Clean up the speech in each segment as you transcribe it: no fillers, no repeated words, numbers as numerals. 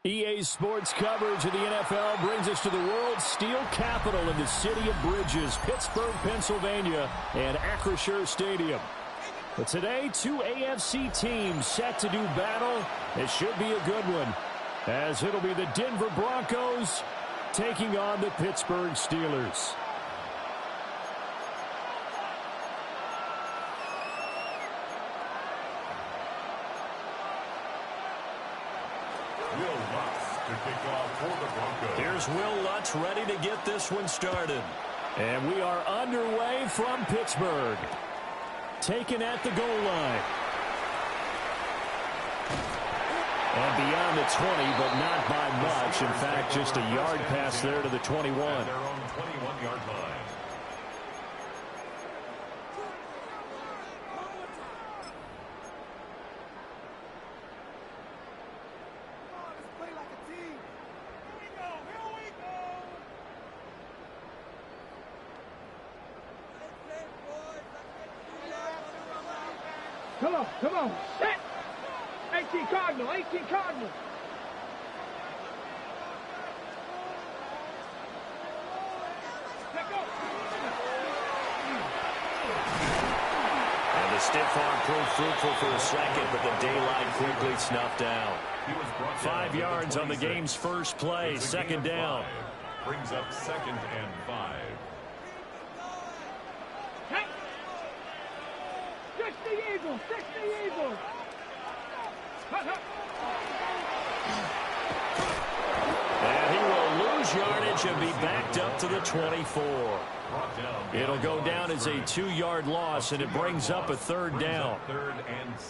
EA Sports coverage of the NFL brings us to the world's steel capital in the city of Bridges, Pittsburgh, Pennsylvania, and Acrisure Stadium. But today, two AFC teams set to do battle. It should be a good one, as it'll be the Denver Broncos taking on the Pittsburgh Steelers. Here's Will Lutz ready to get this one started. And we are underway from Pittsburgh. Taken at the goal line. And beyond the 20, but not by much. In fact, just a yard pass there to the 21. At their own 21-yard line. Come on, set! 18 Cardinal, 18 Cardinal. And the stiff arm proved fruitful for a second, but the daylight quickly snuffed out. 5 yards on the game's first play, second down. Brings up 2nd and 5. Fix the Eagles! And he will lose yardage and be backed up to the 24. It'll go down as a 2-yard loss, and it brings up a third down.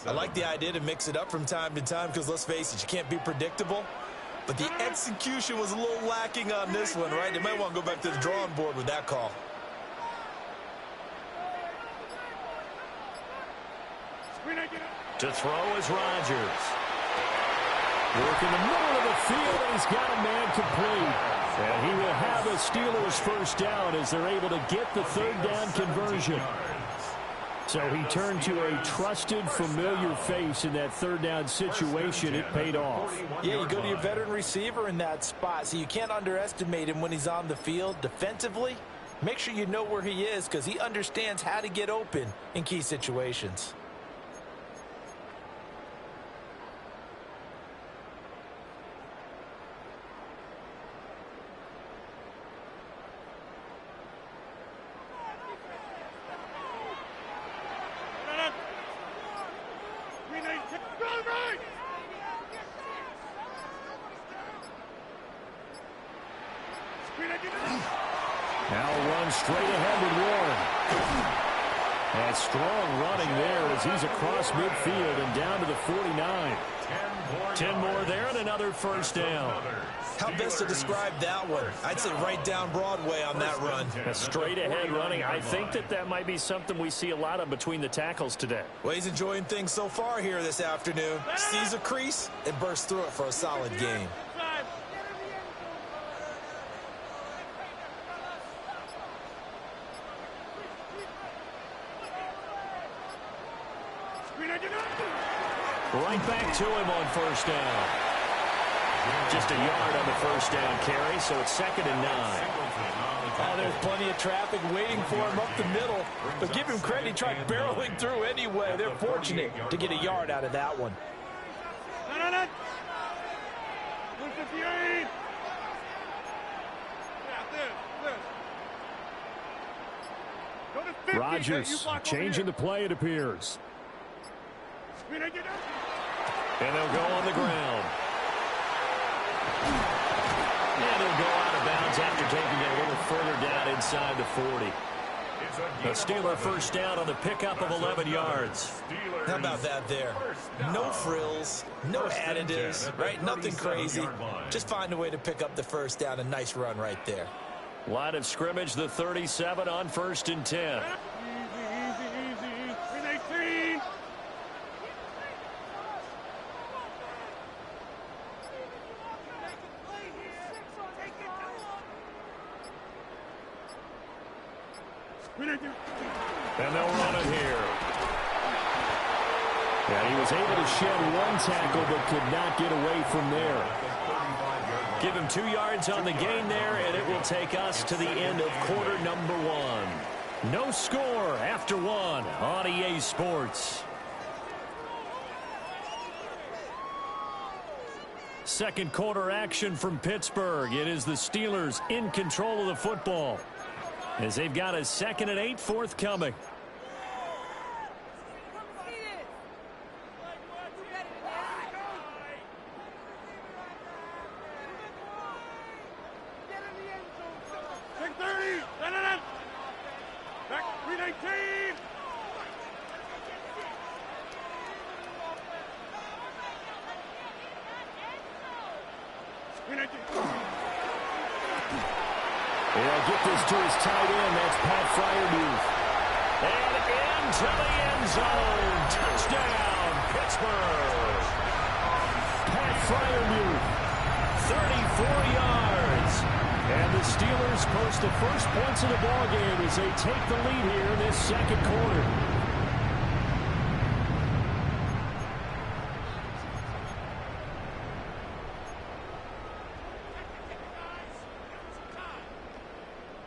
I like the idea to mix it up from time to time because, let's face it, you can't be predictable. But the execution was a little lacking on this one, right? They might want to go back to the drawing board with that call. To throw is Rodgers. Work in the middle of the field, and he's got a man complete. And he will have a Steelers first down as they're able to get the third down conversion. So he turned to a trusted, familiar face in that third down situation. It paid off. Yeah, you go to your veteran receiver in that spot, so you can't underestimate him when he's on the field defensively. Make sure you know where he is because he understands how to get open in key situations. Now runs straight ahead with Warren. And strong running there as he's across midfield and down to the 49. 10 more there and another first down. How best to describe that one? I'd say right down Broadway on that run. A straight ahead running. I think that might be something we see a lot of between the tackles today. Well, he's enjoying things so far here this afternoon. Sees a crease and bursts through it for a solid game. Right back to him on first down. Just a yard on the first down carry, so it's 2nd and 9. Oh, there's plenty of traffic waiting for him up the middle. But give him credit, he tried barreling through anyway. They're fortunate to get a yard out of that one. Rodgers changing the play, it appears. And they'll go on the ground. And he'll go out of bounds after taking it a little further down inside the 40. A Steeler first down on the pickup of 11 yards. How about that there? No frills, no additives, right? Nothing crazy. Just find a way to pick up the first down. A nice run right there. Line of scrimmage, the 37 on 1st and 10. And they'll run it here. Yeah, he was able to shed one tackle but could not get away from there. Give him 2 yards on the gain there, and it will take us to the end of quarter number 1. No score after 1 on EA Sports. Second quarter action from Pittsburgh. It is the Steelers in control of the football as they've got a 2nd and 8 forthcoming. They'll get this to his tight end. That's Pat Fryermuth. And into the end zone. Touchdown, Pittsburgh. Pat Fryermuth. 34 yards. And the Steelers post the first points of the ballgame as they take the lead here in this second quarter.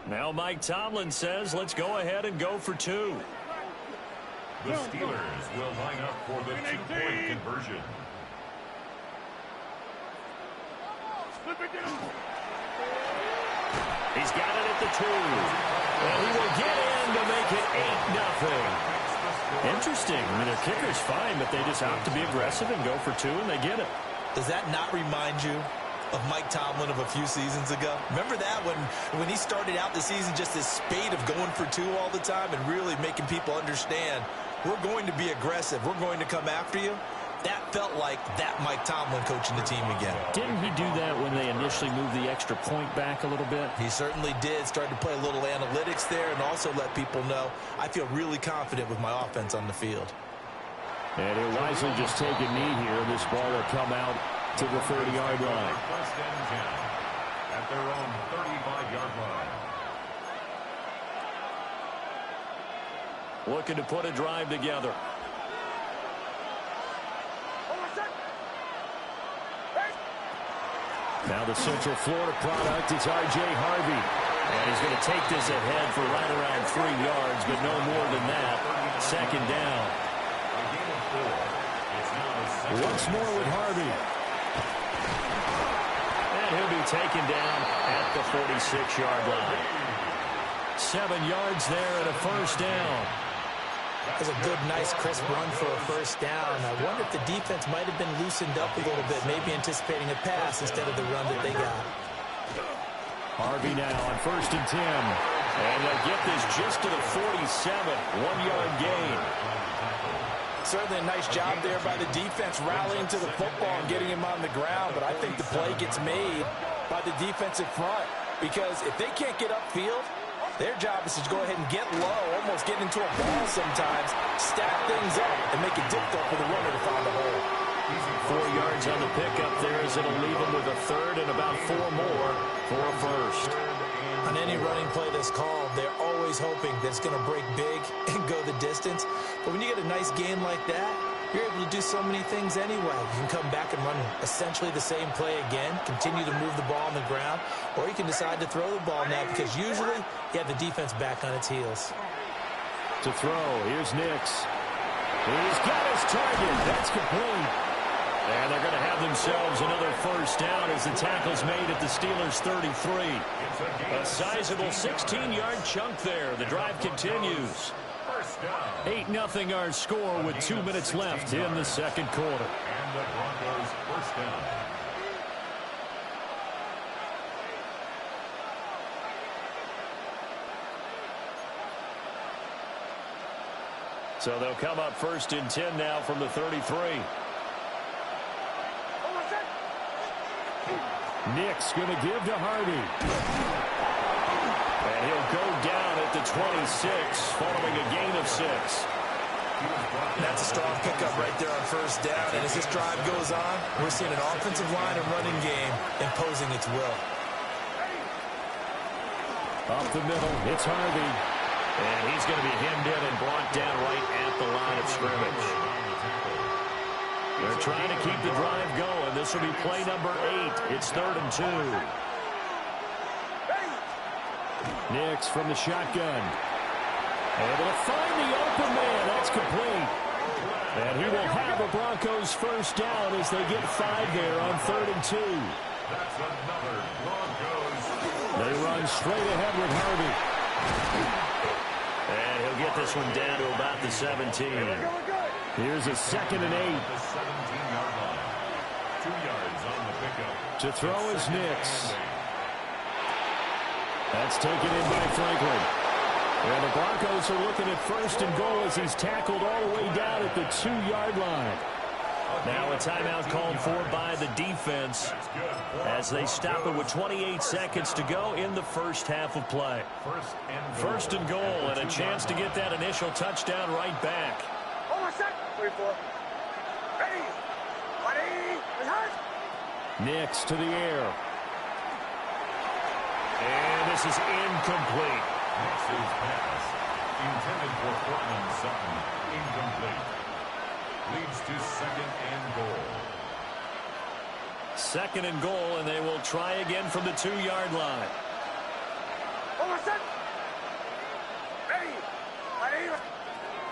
Now Mike Tomlin says, let's go ahead and go for 2. The Steelers will line up for the 2-point conversion. He's got it at the 2. And he will get in to make it 8-0. Interesting. I mean, their kicker's fine, but they just opt to be aggressive and go for 2, and they get it. Does that not remind you of Mike Tomlin of a few seasons ago? Remember that when he started out the season, just this spate of going for 2 all the time and really making people understand, we're going to be aggressive, we're going to come after you? That felt like that Mike Tomlin coaching the team again. Didn't he do that when they initially moved the extra point back a little bit? He certainly did. Started to play a little analytics there and also let people know, I feel really confident with my offense on the field. And he'll wisely just take a knee here. This ball will come out to the 30-yard line. First and 10 at their own 35-yard line. Looking to put a drive together. Now the Central Florida product is R.J. Harvey. And he's going to take this ahead for right around 3 yards, but no more than that. Second down. Once more with Harvey. And he'll be taken down at the 46-yard line. 7 yards there and a first down. That was a good, nice, crisp run for a first down. I wonder if the defense might have been loosened up a little bit, maybe anticipating a pass instead of the run that they got. Harvey now on 1st and 10. And they'll get this just to the 47. 1-yard gain. Certainly a nice job there by the defense rallying to the football and getting him on the ground, but I think the play gets made by the defensive front because if they can't get upfield, their job is to go ahead and get low, almost get into a ball sometimes, stack things up, and make it difficult for the runner to find a hole. 4 yards on the pickup there as it'll leave him with a third and about 4 more for a first. On any running play that's called, they're always hoping that it's going to break big and go the distance. But when you get a nice game like that, you're able to do so many things anyway. You can come back and run essentially the same play again, continue to move the ball on the ground, or you can decide to throw the ball now because usually you have the defense back on its heels. To throw, here's Nix. He's got his target. That's complete. And they're going to have themselves another first down as the tackle's made at the Steelers' 33. A sizable 16-yard chunk there. The drive continues. 8-0 our score with 2 minutes left in the second quarter. And the Broncos first down. So they'll come up 1st and 10 now from the 33. Nix going to give to Harvey. And he'll go down at the 26 following a gain of 6. That's a strong pickup right there on first down. And as this drive goes on, we're seeing an offensive line and running game imposing its will. Up the middle, it's Harvey. And he's going to be hemmed in and brought down right at the line of scrimmage. They're trying to keep the drive going. This will be play number 8. It's 3rd and 2. Nix from the shotgun. Able to find the open man. That's complete. And he will have the Broncos first down as they get 5 there on 3rd and 2. That's another Broncos. They run straight ahead with Harvey. And he'll get this one down to about the 17. Here's a 2nd and 8. The 17-yard line. 2 yards on the pickup. To throw is Nix. That's taken in by Franklin. And the Broncos are looking at 1st and goal as he's tackled all the way down at the 2-yard line. Now a timeout called for by the defense as they stop it with 28 seconds to go in the first half of play. 1st and goal and a chance to get that initial touchdown right back. 3-4. Ready. Nix to the air. And this is incomplete. Nix's pass, intended for Portland Sutton, incomplete. Leads to 2nd and goal. 2nd and goal, and they will try again from the 2-yard line.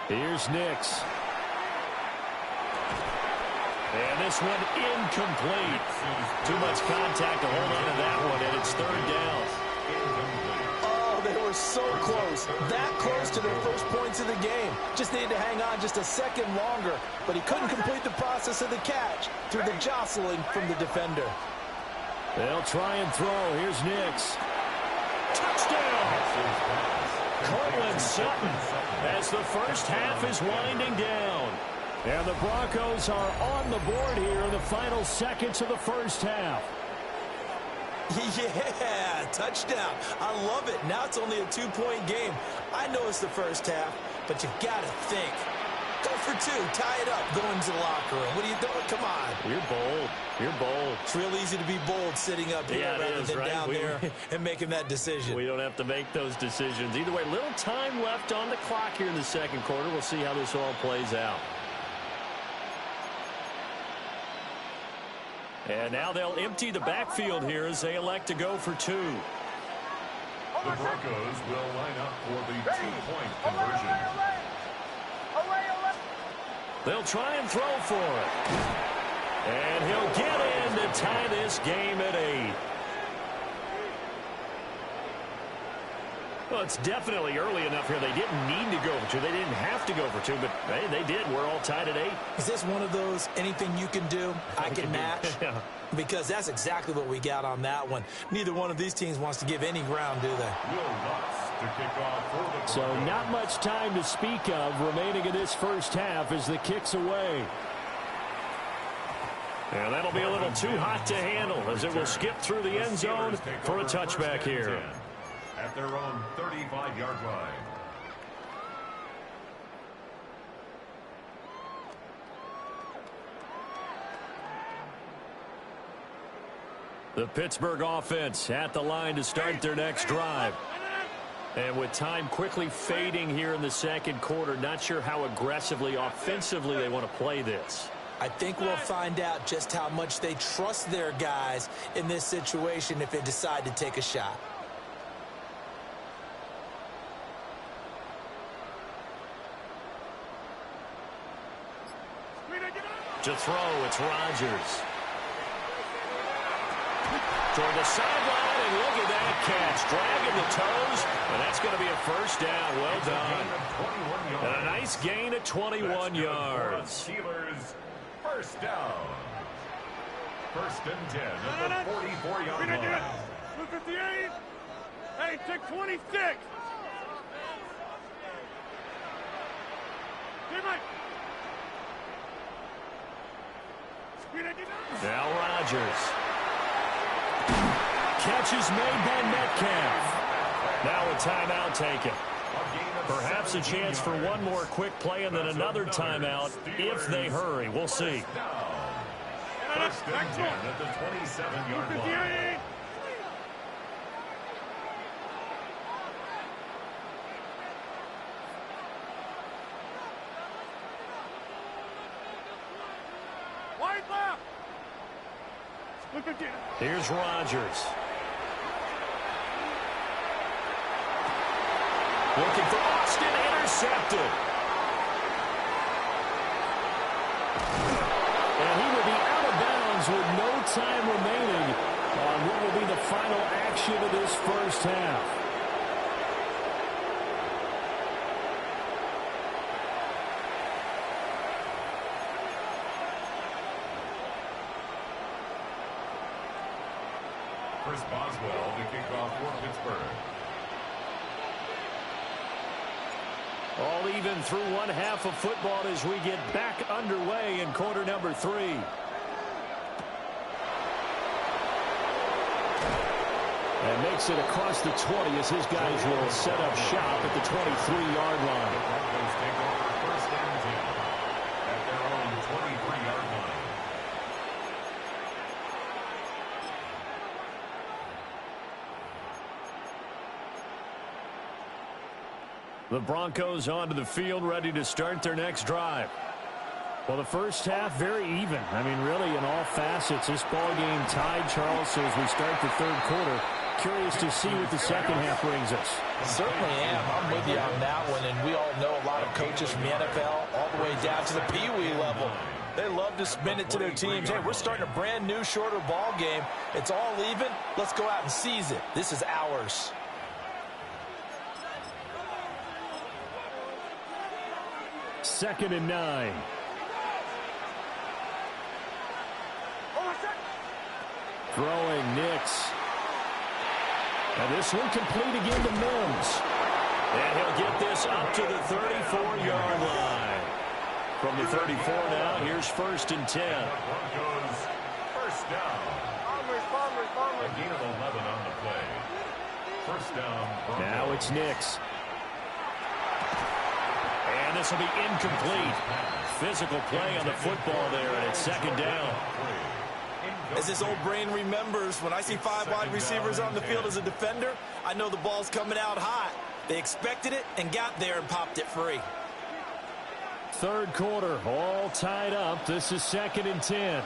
Here's Nix. And this one incomplete. Too much contact to hold on to that one, and it's 3rd down. Oh, they were so close. That close to their first points of the game. Just needed to hang on just a second longer, but he couldn't complete the process of the catch through the jostling from the defender. They'll try and throw. Here's Nix. Touchdown! Cortland Sutton as the first half is winding down. And the Broncos are on the board here in the final seconds of the first half. Yeah, touchdown. I love it. Now it's only a 2-point game. I know it's the first half, but you got to think. Go for 2. Tie it up. Go into the locker room. What are you doing? Come on. You're bold. You're bold. It's real easy to be bold sitting up here rather than right? down there and making that decision. We don't have to make those decisions. Either way, little time left on the clock here in the 2nd quarter. We'll see how this all plays out. And now they'll empty the backfield here as they elect to go for 2. The Broncos will line up for the 2-point conversion. They'll try and throw for it. And he'll get in to tie this game at 8. Well, it's definitely early enough here. They didn't need to go for 2. They didn't have to go for 2, but hey, they did. We're all tied at 8. Is this one of those anything you can do, I can match? Yeah. Because that's exactly what we got on that one. Neither one of these teams wants to give any ground, do they? So not much time to speak of remaining in this first half as the kick's away. And that'll be a little too hot to handle as it will skip through the end zone for a touchback here. At their own 35-yard line. The Pittsburgh offense at the line to start their next drive. And with time quickly fading here in the 2nd quarter, not sure how aggressively, offensively they want to play this. I think we'll find out just how much they trust their guys in this situation if they decide to take a shot. To throw, it's Rodgers. Toward the sideline, and look at that catch. Dragging the toes, and that's going to be a first down. Well done. And a nice gain of 21 yards. Steelers, first down. 1st and 10 at the 44-yard line. 258. Hey, take 26. Now Rodgers. Catch is made by Metcalf. Now a timeout taken. Perhaps a chance for one more quick play and then another timeout if they hurry. We'll see. 1st and 10 at the 27-yard line. Here's Rodgers. Looking for Austin, intercepted. And he will be out of bounds with no time remaining on what will be the final action of this first half. Chris Boswell to kick off for Pittsburgh. All even through one half of football as we get back underway in quarter number 3. And makes it across the 20 as his guys will set up shop at the 23-yard line. The Broncos take over first and 10 at their own 23-yard line. The Broncos onto the field, ready to start their next drive. Well, the first half, very even. I mean, really, in all facets, this ball game tied, Charles. So as we start the third quarter, curious to see what the second half brings us. Certainly am. I'm with you on that one. And we all know a lot of coaches from the NFL all the way down to the Pee-wee level. They love to spin it to their teams. Hey, we're starting a brand new, shorter ball game. It's all even. Let's go out and seize it. This is ours. Second and 9. Throwing Nix. And this one complete again to Mims. And he'll get this up to the 34-yard line. From the 34 now, here's first and 10. Broncos first down. A gain of 11 on the play. First down, Broncos. Now it's Nix. And this will be incomplete. Physical play on the football there, and it's second down. As this old brain remembers, when I see 5 wide receivers on the field as a defender, I know the ball's coming out hot. They expected it and got there and popped it free. Third quarter, all tied up. This is second and 10.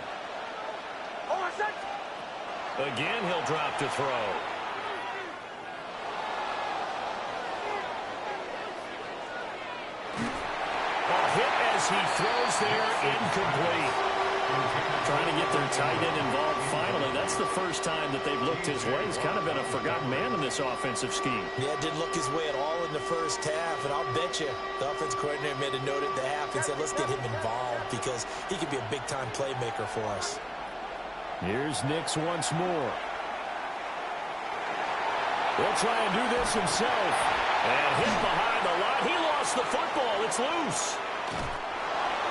Again, he'll drop to throw. He throws there, incomplete. Trying to get their tight end involved finally. That's the first time that they've looked his way. He's kind of been a forgotten man in this offensive scheme. Yeah, it didn't look his way at all in the first half, and I'll bet you the offense coordinator made a note at the half and said, let's get him involved because he could be a big-time playmaker for us. Here's Nix once more. He'll try and do this himself. And hit behind the line. He lost the football. It's loose.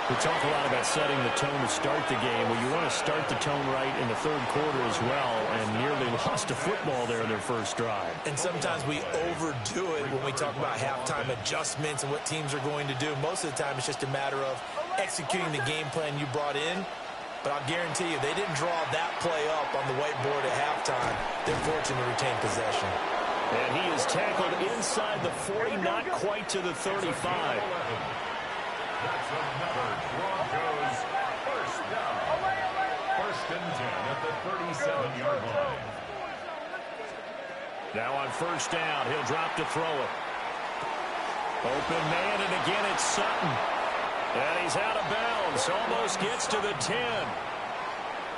We talk a lot about setting the tone to start the game. Well, you want to start the tone right in the third quarter as well, and nearly lost a football there in their first drive. And sometimes we overdo it when we talk about halftime adjustments and what teams are going to do. Most of the time, it's just a matter of executing the game plan you brought in. But I'll guarantee you, they didn't draw that play up on the whiteboard at halftime. They're fortunate to retain possession. And he is tackled inside the 40, not quite to the 35. That's another Broncos first down. First and 10 at the 37-yard line. Now on first down, he'll drop to throw it. Open man, and again it's Sutton. And he's out of bounds, almost gets to the 10.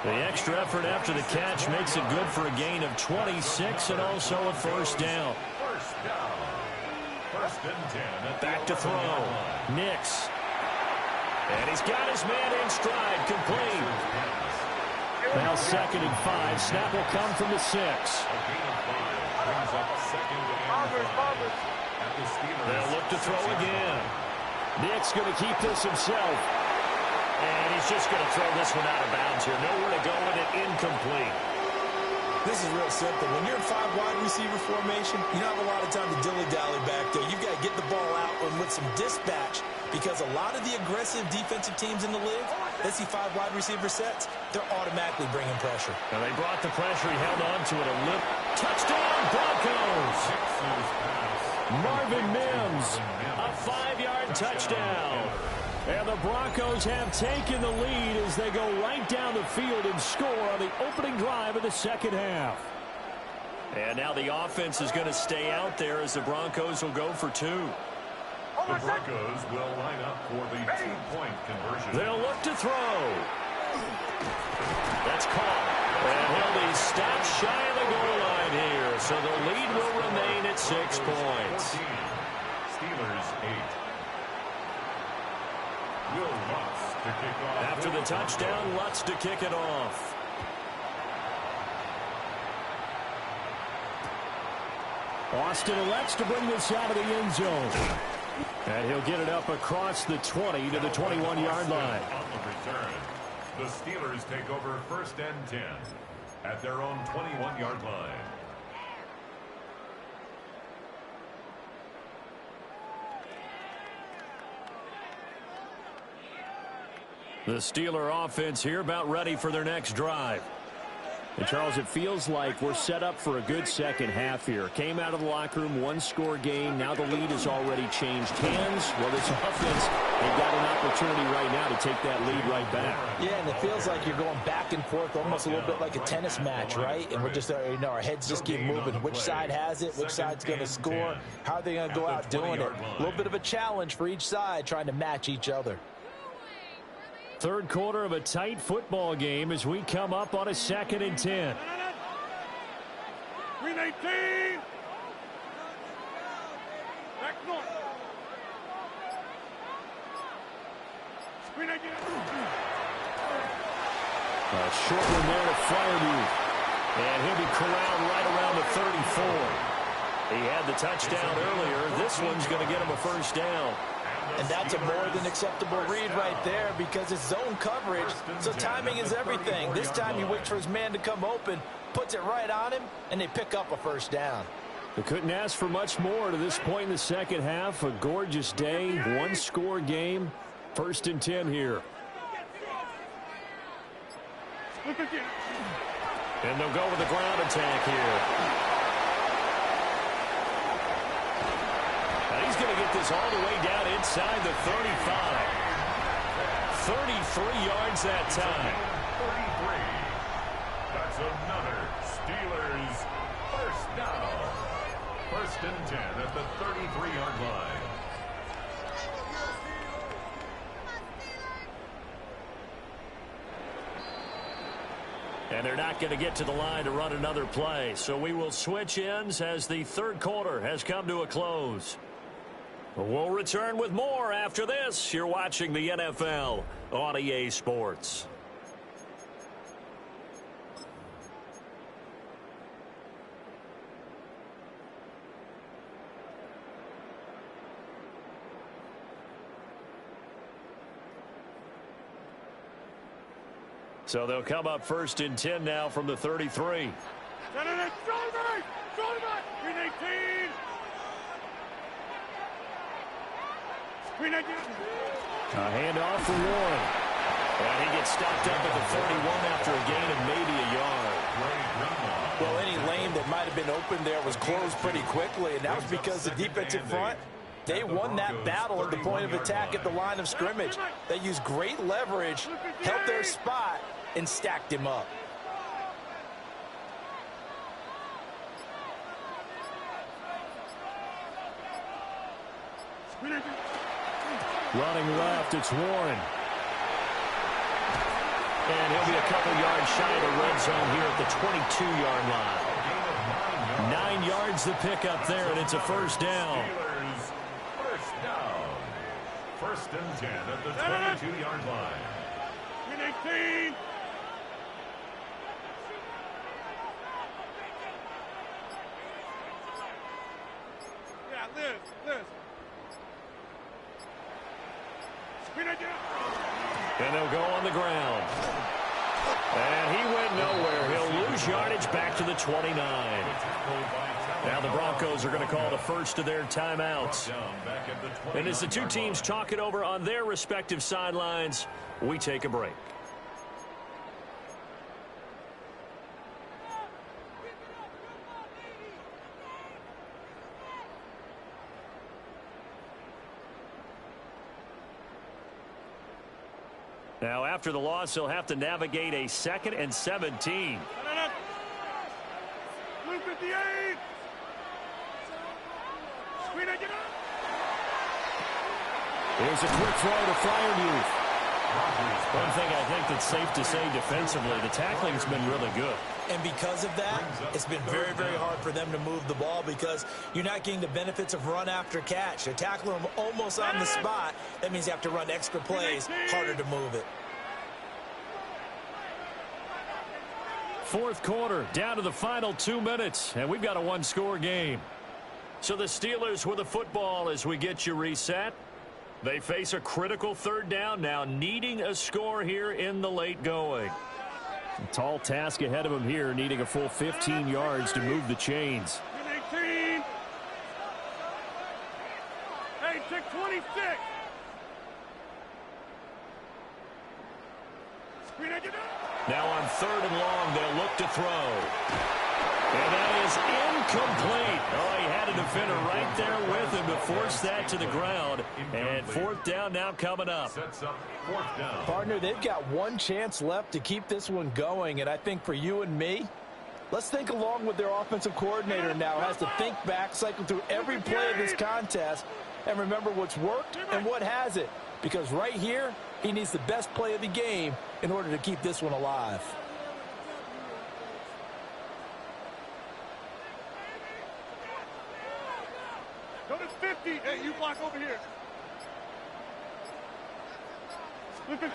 The extra effort after the catch makes it good for a gain of 26 and also a first down. First down. First and 10 at Back to throw. Nix. And he's got his man in stride, complete. Now second and 5. Snap will come from the 6. A gain of 5 brings up second and 5 at the Steelers. They'll look to throw again. Nix going to keep this himself. And he's just going to throw this one out of bounds here. Nowhere to go with it, incomplete. This is real simple. When you're in 5 wide receiver formation, you don't have a lot of time to dilly-dally back there. You've got to get the ball out and with some dispatch because a lot of the aggressive defensive teams in the league, they see 5 wide receiver sets, they're automatically bringing pressure. Now they brought the pressure. He held on to it a little. Touchdown, Broncos! Marvin Mims, a 5-yard touchdown. And the Broncos have taken the lead as they go right down the field and score on the opening drive of the second half. And now the offense is going to stay out there as the Broncos will go for two. The Broncos will line up for the two-point conversion. They'll look to throw. That's caught. And he'll be stopped shy of the goal line here. So the lead will remain at 6 points. 14, Steelers 8. Will Lutz to kick off. After the touchdown, Lutz to kick it off. Austin elects to bring this out of the end zone. And he'll get it up across the 20 to the 21-yard line. On the return, the Steelers take over 1st and 10 at their own 21-yard line. The Steeler offense here about ready for their next drive. And, Charles, it feels like we're set up for a good second half here. Came out of the locker room, one-score game. Now the lead has already changed hands. Well, this offense, they've got an opportunity right now to take that lead right back. Yeah, and it feels like you're going back and forth almost a little bit like a tennis match, right? And we're just, our heads just keep moving. Which side has it? Which side's going to score? How are they going to go out doing it? A little bit of a challenge for each side trying to match each other. Third quarter of a tight football game as we come up on a 2nd and 10. Green 18. Back north. Green 18. A short one there to Freiermuth. And he'll be corralled right around the 34. He had the touchdown earlier. This one's going to get him a first down. And that's a more than acceptable read right there because it's zone coverage, so timing is everything. This time he waits for his man to come open, puts it right on him, and they pick up a first down. They couldn't ask for much more to this point in the second half. A gorgeous day, one-score game. 1st and 10 here. And they'll go with the ground attack here. He's going to get this all the way down inside the 35. 33 yards that time. 33. That's another Steelers first down. 1st and 10 at the 33-yard line. And they're not going to get to the line to run another play. So we will switch ends as the third quarter has come to a close. We'll return with more after this. You're watching the NFL on EA Sports. So they'll come up 1st and 10 now from the 33. Green 18. Green 18. A handoff for Warren. And he gets stopped up at the 31 after a gain of maybe a yard. Well, any lane that might have been open there was closed pretty quickly, and that was because the defensive front, they won that battle at the point of attack at the line of scrimmage. They used great leverage, held their spot, and stacked him up. Running left, it's Warren. And he'll be a couple yards shy of the red zone here at the 22-yard line. 9 yards to pick up there, and it's a first down. Steelers first down. 1st and 10 at the 22-yard line. Green 18. Yeah, Liz. And they'll go on the ground. And he went nowhere. He'll lose yardage back to the 29. Now the Broncos are going to call the first of their timeouts. And as the two teams talk it over on their respective sidelines, we take a break. Now, after the loss, he'll have to navigate a 2nd and 17. Blue 58. Screen it, get up. Here's a quick throw to Freiermuth. One thing I think that's safe to say defensively, the tackling's been really good. And because of that, it's been very, very hard for them to move the ball because you're not getting the benefits of run after catch. They're tackling them almost on the spot. That means you have to run extra plays, harder to move it. Fourth quarter, down to the final 2 minutes, and we've got a one-score game. So the Steelers with the football as we get you reset. They face a critical 3rd down now, needing a score here in the late going. A tall task ahead of him here, needing a full 15 yards to move the chains. 18. Hey, take 26. Screen it, get up. Now on 3rd and long, they'll look to throw. And that is incomplete. Oh, he had a defender right there with him to force that to the ground. And 4th down now coming up. Sets up 4th down. Partner, they've got one chance left to keep this one going. And I think for you and me, let's think along with their offensive coordinator now. Has to think back, cycle through every play of this contest, and remember what's worked and what hasn't. Because right here, he needs the best play of the game in order to keep this one alive. Go to 50. Hey, you block over here. Look at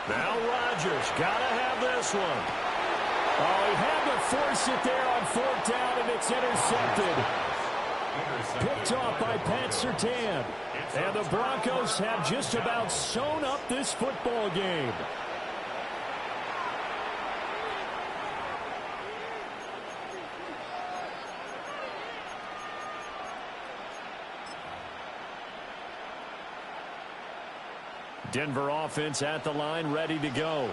Now Rodgers got to have this one. Oh, he had to force it there on 4th down, and it's intercepted. Picked off by Pat Surtain. And the Broncos have just about sewn up this football game. Denver offense at the line, ready to go.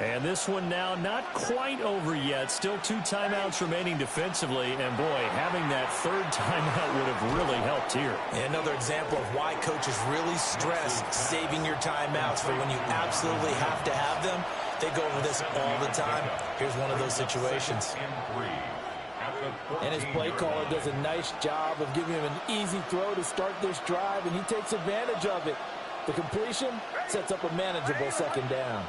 And this one now not quite over yet. Still 2 timeouts remaining defensively. And, boy, having that 3rd timeout would have really helped here. And another example of why coaches really stress saving your timeouts for when you absolutely have to have them. They go over this all the time. Here's one of those situations. And his play caller does a nice job of giving him an easy throw to start this drive, and he takes advantage of it. The completion sets up a manageable 2nd down.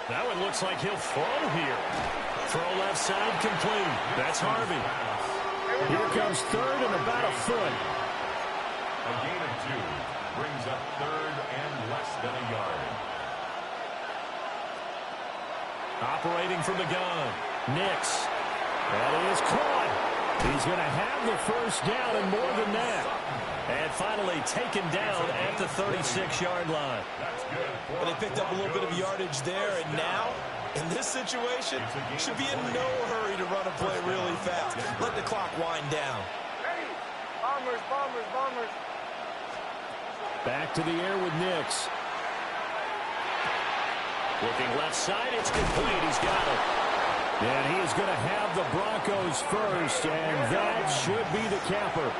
That one looks like he'll throw here. Throw left side complete. That's Harvey. Here comes 3rd and about a foot. A gain of 2 brings up 3rd and less than a yard. Operating from the gun. Nix. That is caught. He's going to have the 1st down and more than that. And finally taken down at the 36-yard line. Well, they picked up a little bit of yardage there, and now, in this situation, should be in no hurry to run a play really fast. Let the clock wind down. Hey, bombers, bombers, bombers. Back to the air with Nix. Looking left side, it's complete. He's got it. And he's going to have the Broncos first, and that should be the capper.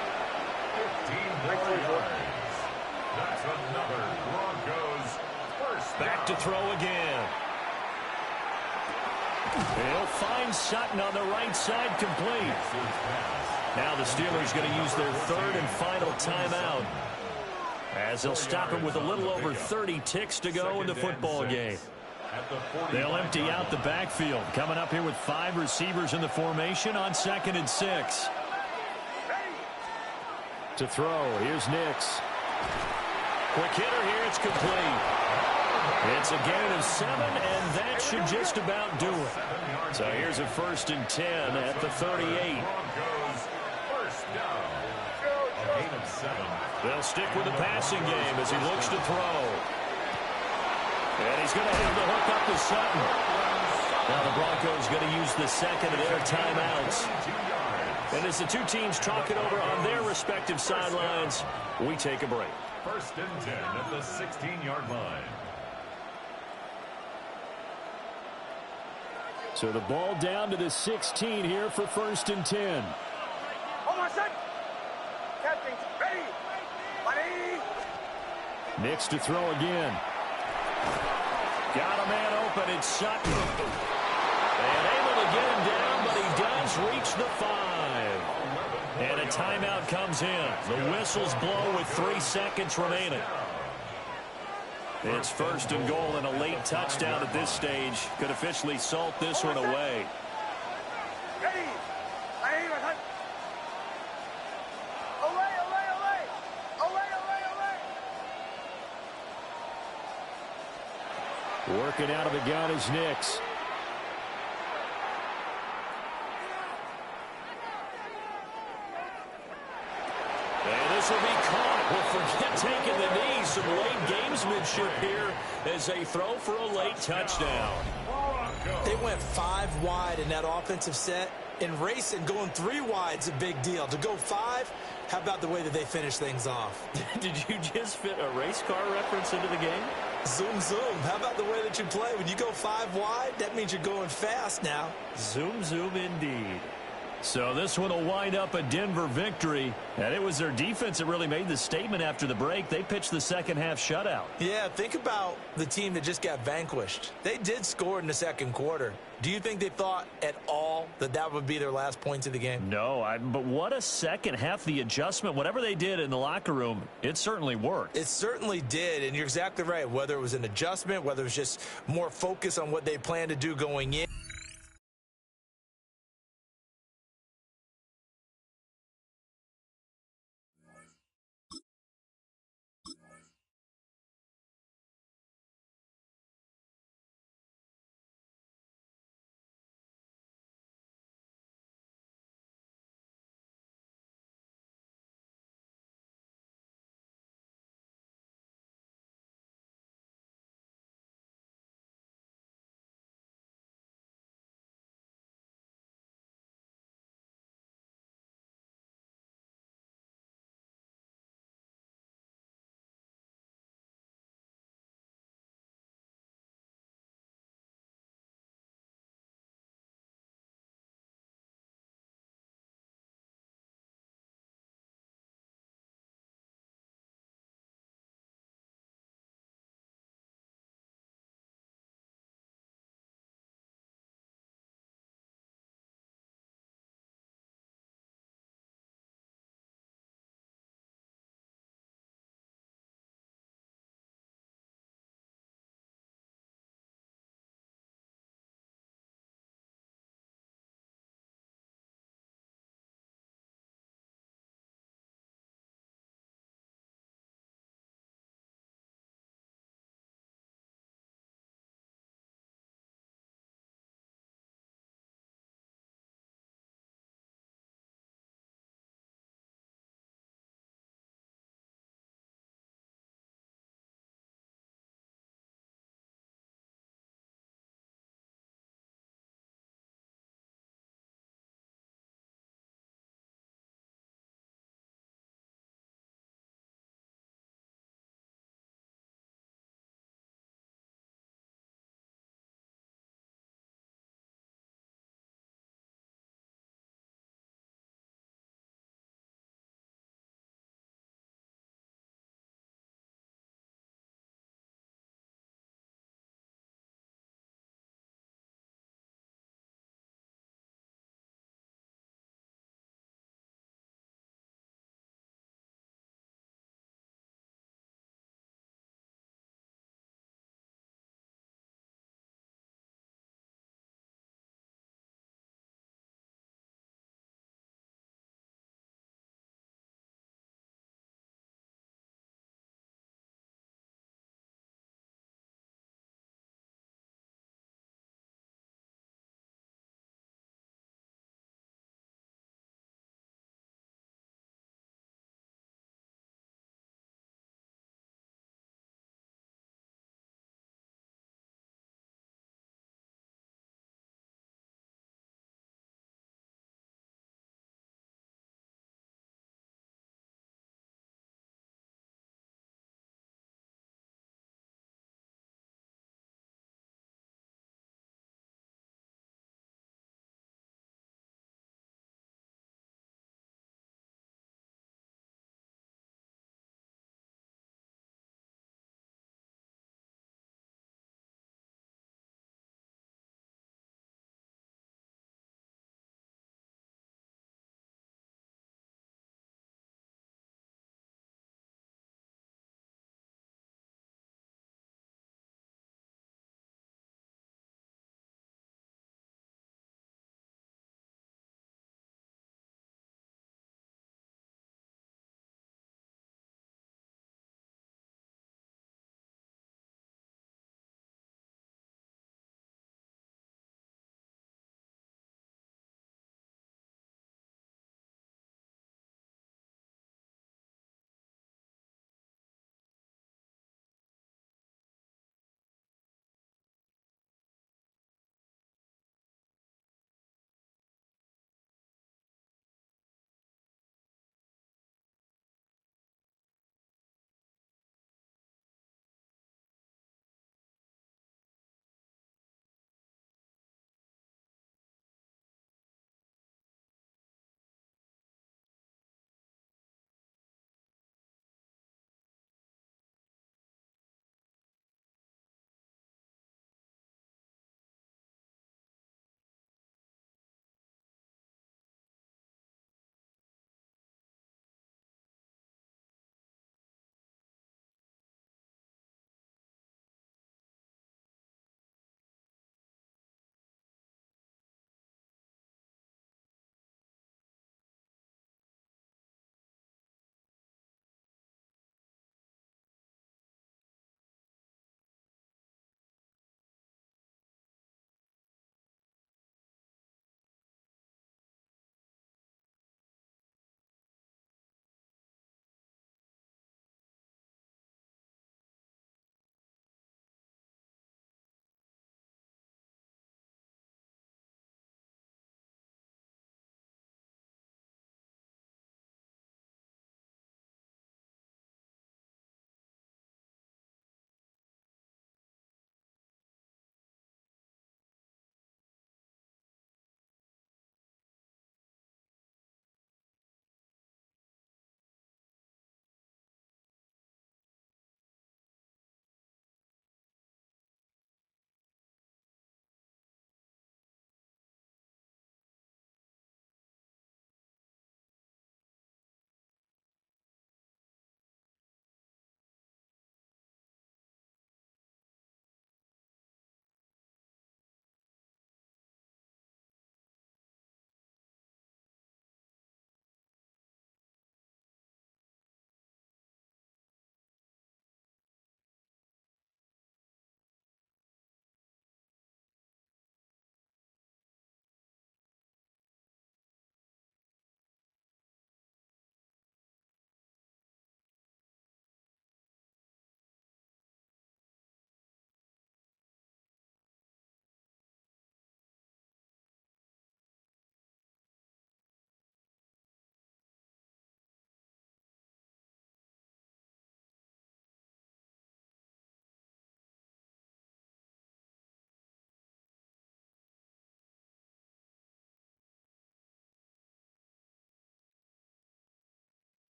15 more yards. That's another Broncos first. Back to throw again. He'll find Sutton on the right side, complete. Now the Steelers going to use their 3rd and final timeout, as they'll stop him with a little over 30 ticks to go in the football game. They'll empty out the backfield. Coming up here with 5 receivers in the formation on 2nd and 6. To throw, here's Nix. Quick hitter here, it's complete. It's a gain of 7, and that should just about do it. So here's a 1st and 10 at the 38. They'll stick with the passing game as he looks to throw. And he's going to have the hook up to Sutton. Now the Broncos going to use the 2nd of their timeouts. And as the 2 teams talk it over on their respective sidelines, we take a break. 1st and 10 at the 16-yard line. So the ball down to the 16 here for 1st and 10. Hold on, set. Captain, ready. Ready. Nix to throw again. Got a man open. It's Sutton. And able to get him down, but he does reach the 5. And a timeout comes in. The whistles blow with 3 seconds remaining. It's 1st and goal, and a late touchdown at this stage could officially salt this one away. Ready. Ready. Away, away, away. Away, away, away. Working out of the gun is Nix. And this will be caught. Well, forget taking the knee. Some late gamesmanship here as they throw for a late touchdown. They went 5 wide in that offensive set. In racing, going 3 wide's a big deal. To go 5, how about the way that they finish things off? Did you just fit a race car reference into the game? Zoom, zoom. How about the way that you play? When you go 5 wide, that means you're going fast now. Zoom, zoom indeed. So this one will wind up a Denver victory. And it was their defense that really made the statement after the break. They pitched the second half shutout. Yeah, think about the team that just got vanquished. They did score in the second quarter. Do you think they thought at all that that would be their last points of the game? No, but what a second half. The adjustment, whatever they did in the locker room, it certainly worked. It certainly did, and you're exactly right. Whether it was an adjustment, whether it was just more focus on what they planned to do going in.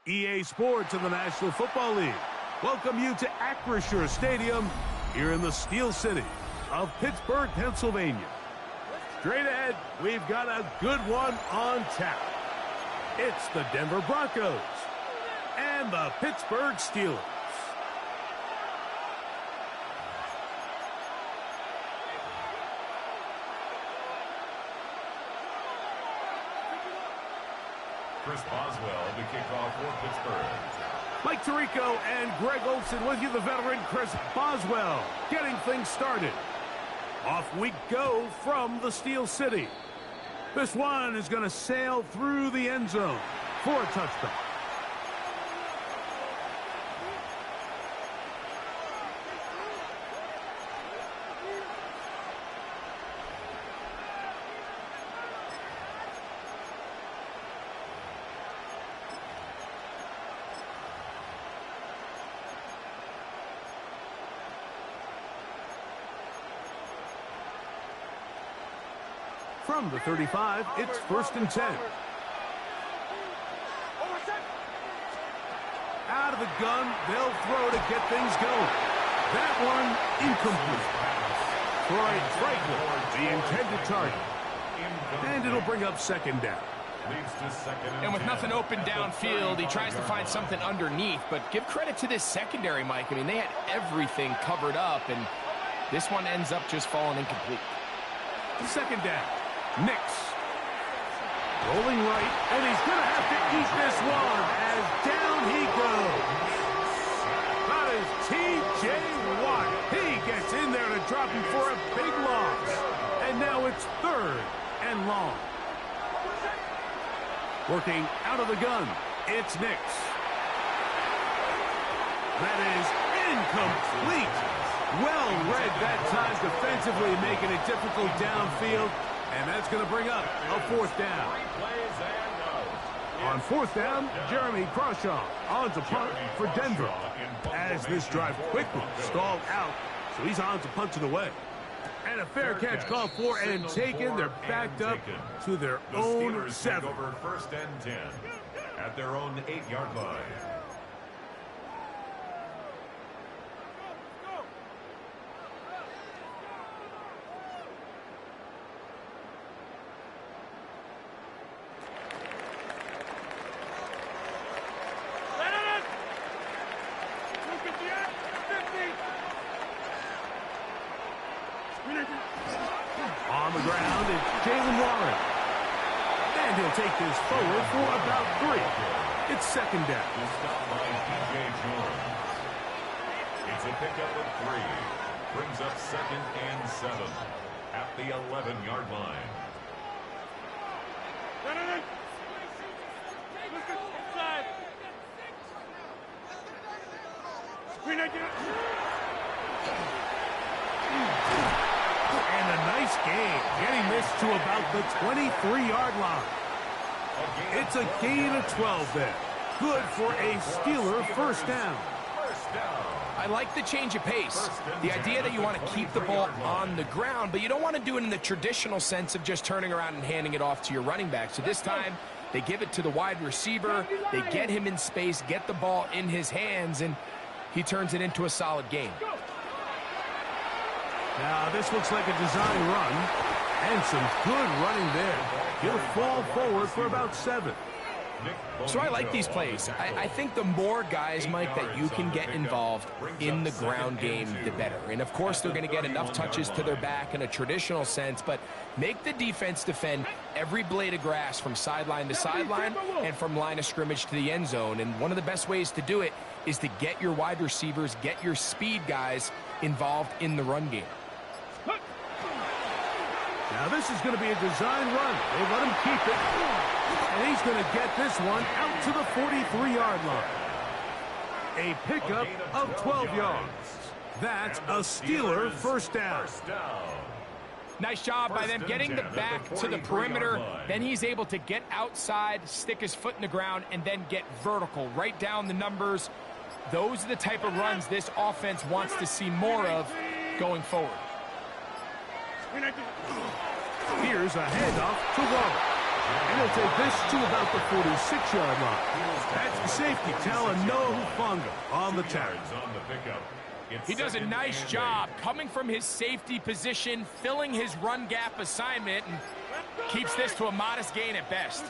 EA Sports and the National Football League welcome you to Acrisure Stadium here in the Steel City of Pittsburgh, Pennsylvania. Straight ahead, we've got a good one on tap. It's the Denver Broncos and the Pittsburgh Steelers. Chris Boswell to kick off for Pittsburgh. Mike Tirico and Greg Olsen with you, the veteran Chris Boswell, getting things started. Off we go from the Steel City. This one is going to sail through the end zone for a touchdown. From the 35, it's 1st and 10. Out of the gun, they'll throw to get things going. That one, incomplete. Troy Franklin, the intended target. And it'll bring up 2nd down. And with nothing open downfield, he tries to find something underneath. But give credit to this secondary, Mike. I mean, they had everything covered up, and this one ends up just falling incomplete. 2nd down. Nix. Rolling right, and he's going to have to eat this one as down he goes. That is T.J. Watt. He gets in there to drop him for a big loss. And now it's 3rd and long. Working out of the gun, it's Nix. That is incomplete. Well read that time defensively, making it difficult downfield. And that's going to bring up a 4th down. On 4th down, Jeremy Crawshaw on to punt for Denver. As this drive quickly stalled out, so he's on to punt it away. And a fair catch called for and taken. They're backed up to their own 7. Over 1st and 10 at their own 8-yard line. On the ground, it's Jalen Warren. And he'll take this forward for about 3. It's 2nd down. It's a pickup of 3. Brings up 2nd and 7 at the 11-yard line. And a nice gain, getting this to about the 23-yard line. It's a gain of 12 there. Good for a Steeler 1st down. I like the change of pace. The idea that you want to keep the ball on the ground, but you don't want to do it in the traditional sense of just turning around and handing it off to your running back. So this time, they give it to the wide receiver. They get him in space, get the ball in his hands, and he turns it into a solid gain. Now, this looks like a design run, and some good running there. He'll fall forward for about 7. So I like these plays. I think the more guys, Mike, that you can get involved in the ground game, the better. And, of course, they're going to get enough touches to their back in a traditional sense, but make the defense defend every blade of grass from sideline to sideline and from line of scrimmage to the end zone. And one of the best ways to do it is to get your wide receivers, get your speed guys involved in the run game. Now, this is going to be a design run. They let him keep it. And he's going to get this one out to the 43-yard line. A pickup of 12 yards. That's a Steeler 1st down. Nice job by them getting the back to the perimeter. Then he's able to get outside, stick his foot in the ground, and then get vertical. Write down the numbers. Those are the type of runs this offense wants to see more of going forward. Here's a handoff to Warren. And he'll take this to about the 46-yard line. That's the safety, Talanoa Hufanga on the tackle. He does a nice job coming from his safety position, filling his run gap assignment, and keeps this to a modest gain at best.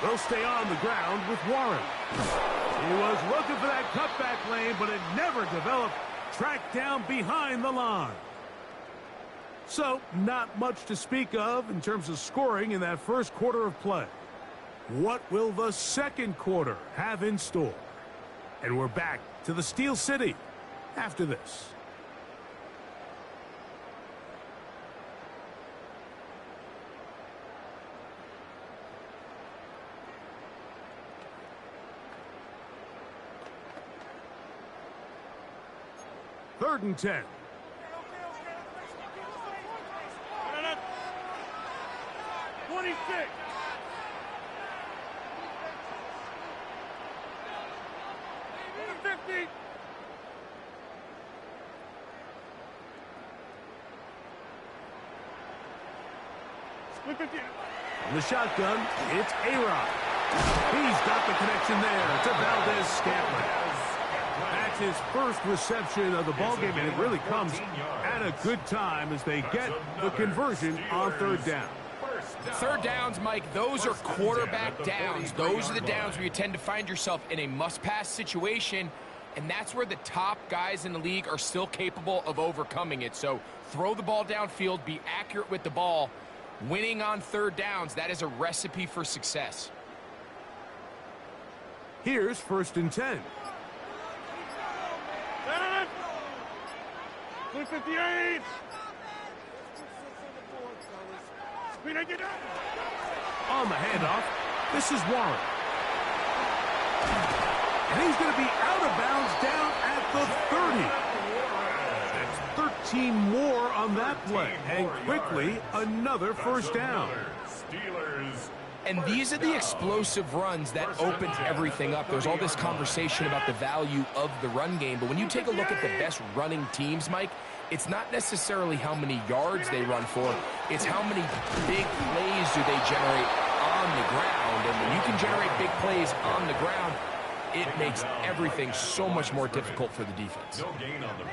They'll stay on the ground with Warren. He was looking for that cutback lane, but it never developed. Tracked down behind the line. So, not much to speak of in terms of scoring in that first quarter of play. What will the second quarter have in store? And we're back to the Steel City after this. Third and 10. On the shotgun, it's A-Rod. He's got the connection there to Valdez-Scantling. That's his first reception of the ballgame, and it really comes at a good time as they get the conversion on third down. Third downs, Mike, those are quarterback downs. Those are the downs where you tend to find yourself in a must-pass situation, and that's where the top guys in the league are still capable of overcoming it. So throw the ball downfield, be accurate with the ball. Winning on third downs, that is a recipe for success. Here's first and 10. 58. On the handoff, this is Warren. And he's going to be out of bounds down at the 30. That's 13 more on that play. And quickly, another first down. And these are the explosive runs that open everything up. There's all this conversation about the value of the run game, but when you take a look at the best running teams, Mike, it's not necessarily how many yards they run for, it's how many big plays do they generate on the ground. And when you can generate big plays on the ground, it makes everything so much more difficult for the defense.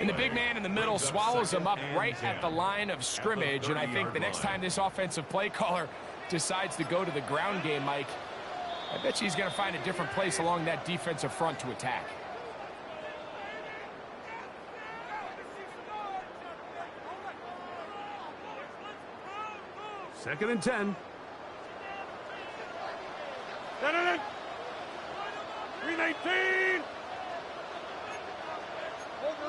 And the big man in the middle swallows him up right at the line of scrimmage, and I think the next time this offensive play caller decides to go to the ground game, Mike, I bet you he's going to find a different place along that defensive front to attack. Second and 10. 319. Over.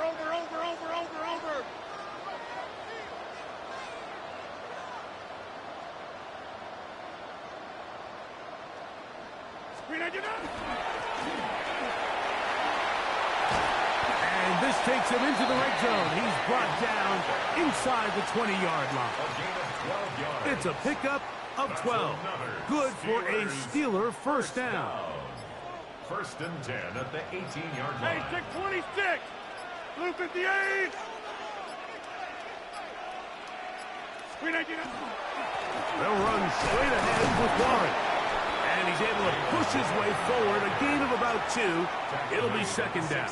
And this takes him into the red zone. He's brought down inside the 20-yard line. It's a pickup of 12. Good for a Steeler first down. First and 10 at the 18-yard line. Hey, 626. Blue 58. They'll run straight ahead with Warren. And he's able to push his way forward. A gain of about 2. It'll be second down.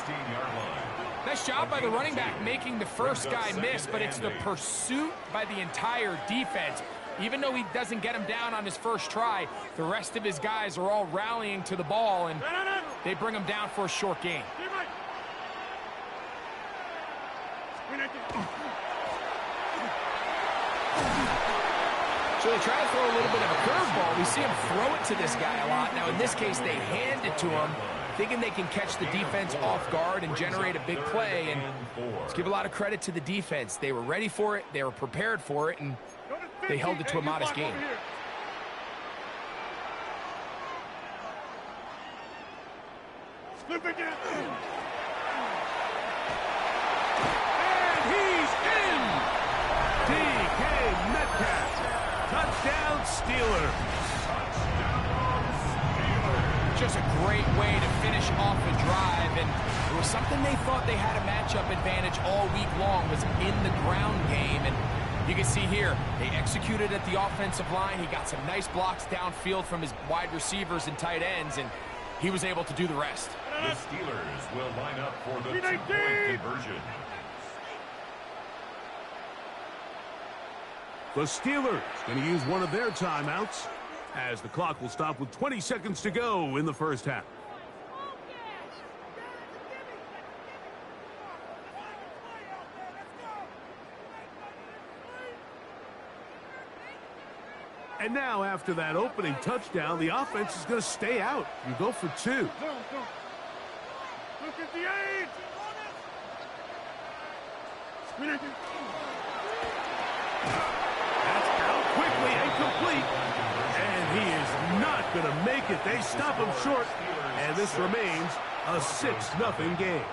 Nice job by the running back making the first guy miss, but it's the pursuit by the entire defense. Even though he doesn't get him down on his first try, the rest of his guys are all rallying to the ball, and they bring him down for a short gain. So they try to throw a little bit of a curveball. We see him throw it to this guy a lot. Now, in this case, they hand it to him, thinking they can catch the defense off guard and generate a big play. And let's give a lot of credit to the defense. They were ready for it, they were prepared for it, and they held it to a modest game. Flip again. And he's in! DK Metcalf. Touchdown, Steelers. Just a great way to finish off a drive, and it was something they thought they had a matchup advantage all week long, was in the ground game, and you can see here, they executed at the offensive line. He got some nice blocks downfield from his wide receivers and tight ends, and he was able to do the rest. The Steelers will line up for the two-point conversion. The Steelers going to use one of their timeouts as the clock will stop with 20 seconds to go in the first half. And now, after that opening touchdown, the offense is going to stay out and go for two. Look at the eight. That's out quickly and complete. And he is not going to make it. They stop him short. And this remains a 6-0 game.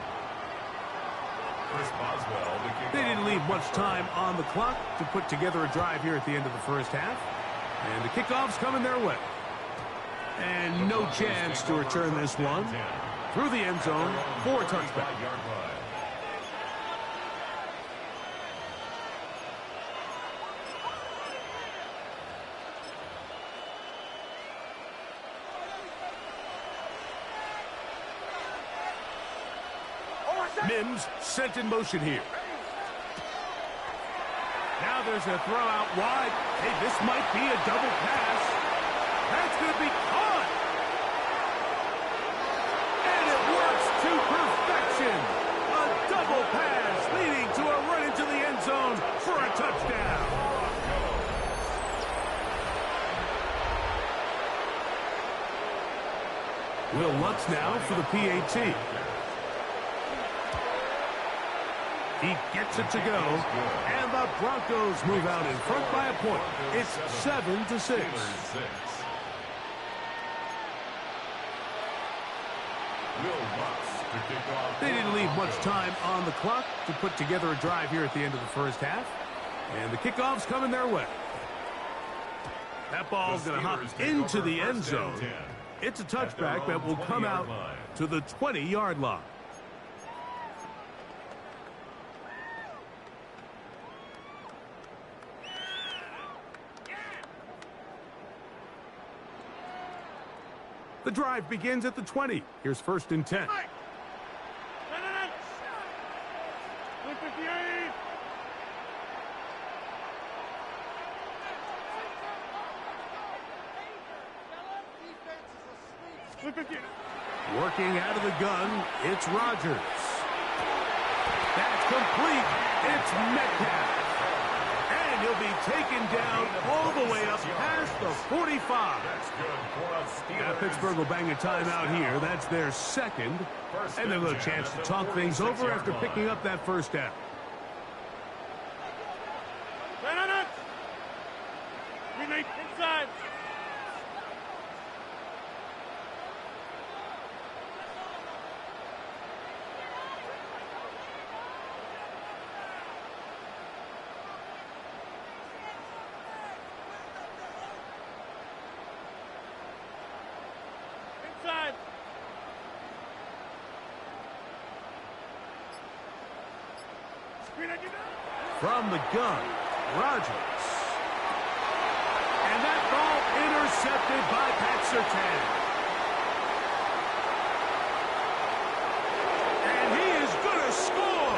They didn't leave much time on the clock to put together a drive here at the end of the first half. And the kickoff's coming their way. And no chance to return this one. Through the end zone for a touchback. Mims sent in motion here. Now there's a throw out wide. Hey, this might be a double pass. That's going to be caught. And it works to perfection. A double pass leading to a run into the end zone for a touchdown. Will Lutz now for the PAT. He gets it to go, and the Broncos move out in front by a point. It's 7-6. They didn't leave much time on the clock to put together a drive here at the end of the first half, and the kickoff's coming their way. That ball's going to hop into the end zone. It's a touchback that will come out to the 20-yard line. The drive begins at the 20. Here's 1st and 10. Look at the eight. Look at the Working out of the gun, it's Rodgers. That's complete. It's Metcalf. And he'll be taken down all the way up past the 45. Now Pittsburgh will bang a timeout here. That's their second. And they'll have a chance to talk things over after picking up that first down. Inside. Inside. From the gun, Rodgers. And that ball intercepted by Pat Surtain. And he is going to score.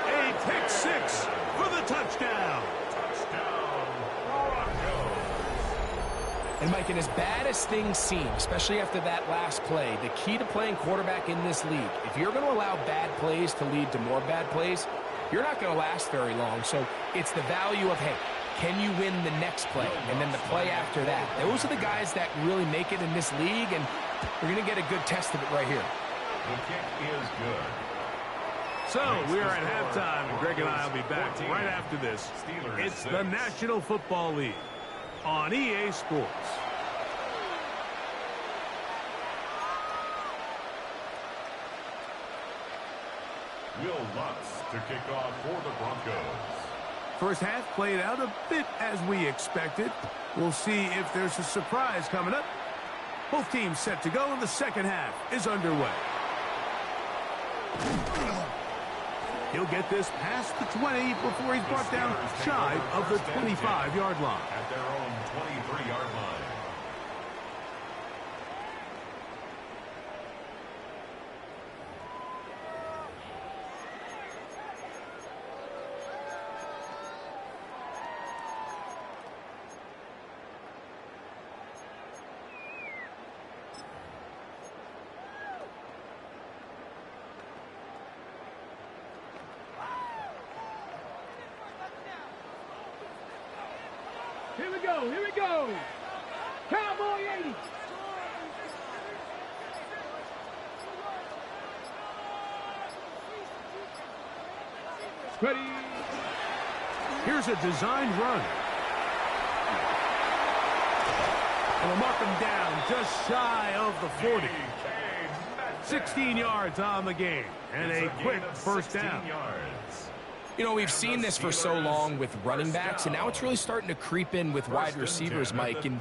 A pick six for the touchdown. And Mike, and as bad as things seem, especially after that last play, the key to playing quarterback in this league, if you're going to allow bad plays to lead to more bad plays, you're not going to last very long. So it's the value of, hey, can you win the next play? And then the play after that. Those are the guys that really make it in this league, and we're going to get a good test of it right here. The kick is good. So we are at halftime, and Greg and I will be back right after this. It's the National Football League on EA Sports. Will Lutz to kick off for the Broncos. First half played out a bit as we expected. We'll see if there's a surprise coming up Both teams set to go, and the second half is underway. He'll get this past the 20 before he's brought down shy of the 25-yard line. At their own 23-yard line. Here we go, here we go. Cowboy 80. Ready. Here's a designed run. And we'll mark him down just shy of the 40. 16 yards on the game. And a quick first down. You know, we've seen this for so long with running backs, and now it's really starting to creep in with wide receivers, Mike. And